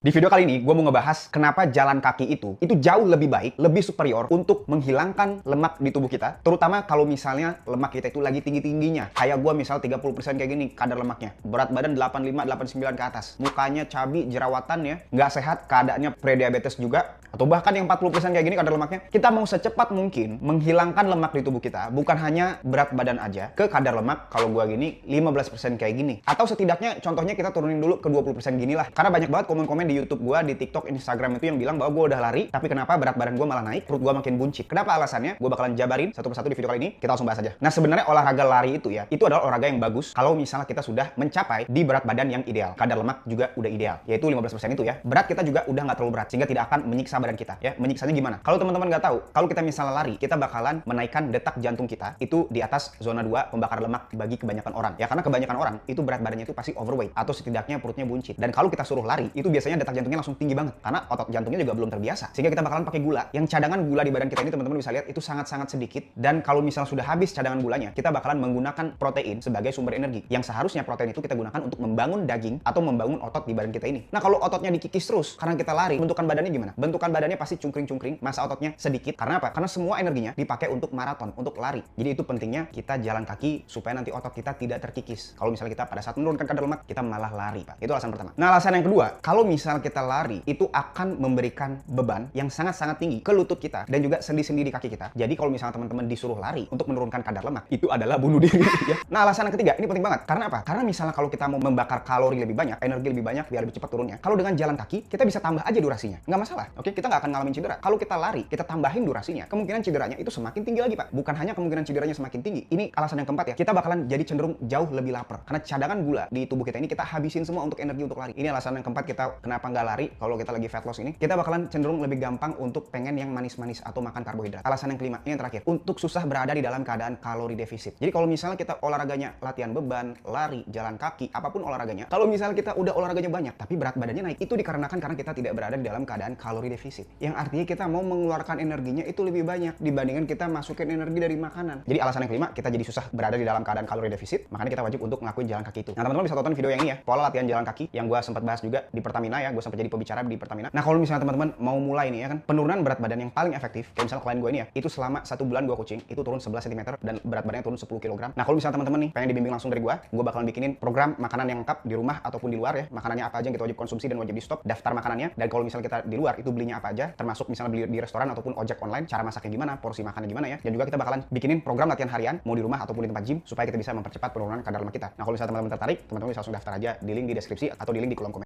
Di video kali ini, gue mau ngebahas kenapa jalan kaki itu jauh lebih baik, lebih superior untuk menghilangkan lemak di tubuh kita. Terutama kalau misalnya lemak kita itu lagi tinggi-tingginya. Kayak gue misal 30% kayak gini kadar lemaknya. Berat badan 85, 89 ke atas. Mukanya cabi, jerawatan ya. Nggak sehat, keadaannya prediabetes juga. Atau bahkan yang 40% kayak gini kadar lemaknya. Kita mau secepat mungkin menghilangkan lemak di tubuh kita. Bukan hanya berat badan aja. Ke kadar lemak, kalau gue gini, 15% kayak gini. Atau setidaknya contohnya kita turunin dulu ke 20% gini lah. Karena banyak banget komen-komen di YouTube gua, di TikTok, Instagram itu yang bilang bahwa gua udah lari, tapi kenapa berat badan gua malah naik, perut gua makin buncit. Kenapa alasannya? Gua bakalan jabarin satu persatu di video kali ini. Kita langsung bahas aja. Nah, sebenarnya olahraga lari itu ya, itu adalah olahraga yang bagus kalau misalnya kita sudah mencapai di berat badan yang ideal. Kadar lemak juga udah ideal, yaitu 15% itu ya. Berat kita juga udah nggak terlalu berat, sehingga tidak akan menyiksa badan kita ya. Menyiksanya gimana? Kalau teman-teman nggak tahu, kalau kita misalnya lari, kita bakalan menaikkan detak jantung kita itu di atas zona 2 pembakar lemak bagi kebanyakan orang. Ya, karena kebanyakan orang itu berat badannya itu pasti overweight atau setidaknya perutnya buncit. Dan kalau kita suruh lari, itu biasanya detak jantungnya langsung tinggi banget karena otot jantungnya juga belum terbiasa, sehingga kita bakalan pakai gula. Yang cadangan gula di badan kita ini teman-teman bisa lihat itu sangat-sangat sedikit, dan kalau misalnya sudah habis cadangan gulanya, kita bakalan menggunakan protein sebagai sumber energi yang seharusnya protein itu kita gunakan untuk membangun daging atau membangun otot di badan kita ini. Nah, kalau ototnya dikikis terus karena kita lari, bentukan badannya gimana? Bentukan badannya pasti cungkring-cungkring, massa ototnya sedikit. Karena apa? Karena semua energinya dipakai untuk maraton, untuk lari. Jadi itu pentingnya kita jalan kaki supaya nanti otot kita tidak terkikis. Kalau misalnya kita pada saat menurunkan kadar lemak, kita malah lari, Pak. Itu alasan pertama. Nah, alasan yang kedua, kalau misal kita lari itu akan memberikan beban yang sangat-sangat tinggi ke lutut kita dan juga sendi-sendi di kaki kita. Jadi kalau misalnya teman-teman disuruh lari untuk menurunkan kadar lemak, itu adalah bunuh diri ya. Nah, alasan yang ketiga, ini penting banget. Karena apa? Karena misalnya kalau kita mau membakar kalori lebih banyak, energi lebih banyak biar lebih cepat turunnya. Kalau dengan jalan kaki, kita bisa tambah aja durasinya. Nggak masalah. Oke, kita nggak akan ngalamin cedera. Kalau kita lari, kita tambahin durasinya, kemungkinan cederanya itu semakin tinggi lagi, Pak. Bukan hanya kemungkinan cederanya semakin tinggi. Ini alasan yang keempat ya. Kita bakalan jadi cenderung jauh lebih lapar. Karena cadangan gula di tubuh kita ini kita habisin semua untuk energi untuk lari. Ini alasan yang keempat kita kenapa nggak lari kalau kita lagi fat loss ini. Kita bakalan cenderung lebih gampang untuk pengen yang manis-manis atau makan karbohidrat. Alasan yang kelima, ini yang terakhir, untuk susah berada di dalam keadaan kalori defisit. Jadi kalau misalnya kita olahraganya latihan beban, lari, jalan kaki, apapun olahraganya, kalau misalnya kita udah olahraganya banyak tapi berat badannya naik, itu dikarenakan karena kita tidak berada di dalam keadaan kalori defisit. Yang artinya kita mau mengeluarkan energinya itu lebih banyak dibandingkan kita masukin energi dari makanan. Jadi alasan yang kelima, kita jadi susah berada di dalam keadaan kalori defisit, makanya kita wajib untuk ngelakuin jalan kaki itu. Nah, teman-teman bisa tonton video yang ini ya, pola latihan jalan kaki yang gue sempat bahas juga di Pertamina ya, gue sempat jadi pembicara di Pertamina. Nah, kalau misalnya teman-teman mau mulai nih ya kan, penurunan berat badan yang paling efektif, kayak misalnya klien gue ini ya, itu selama 1 bulan gue coaching, itu turun 11 cm dan berat badannya turun 10 kg. Nah, kalau misalnya teman-teman nih pengen dibimbing langsung dari gue bakalan bikinin program makanan yang lengkap di rumah ataupun di luar ya. Makanannya apa aja yang kita wajib konsumsi dan wajib di stop, daftar makanannya, dan kalau misalnya kita di luar itu belinya apa aja, termasuk misalnya beli di restoran ataupun ojek online, cara masaknya gimana, porsi makannya gimana ya. Dan juga kita bakalan bikinin program latihan harian mau di rumah ataupun di tempat gym supaya kita bisa mempercepat penurunan kadar lemak kita. Nah, kalau misalnya teman-teman tertarik, teman-teman bisa langsung daftar aja di link di deskripsi atau di link di kolom komentar.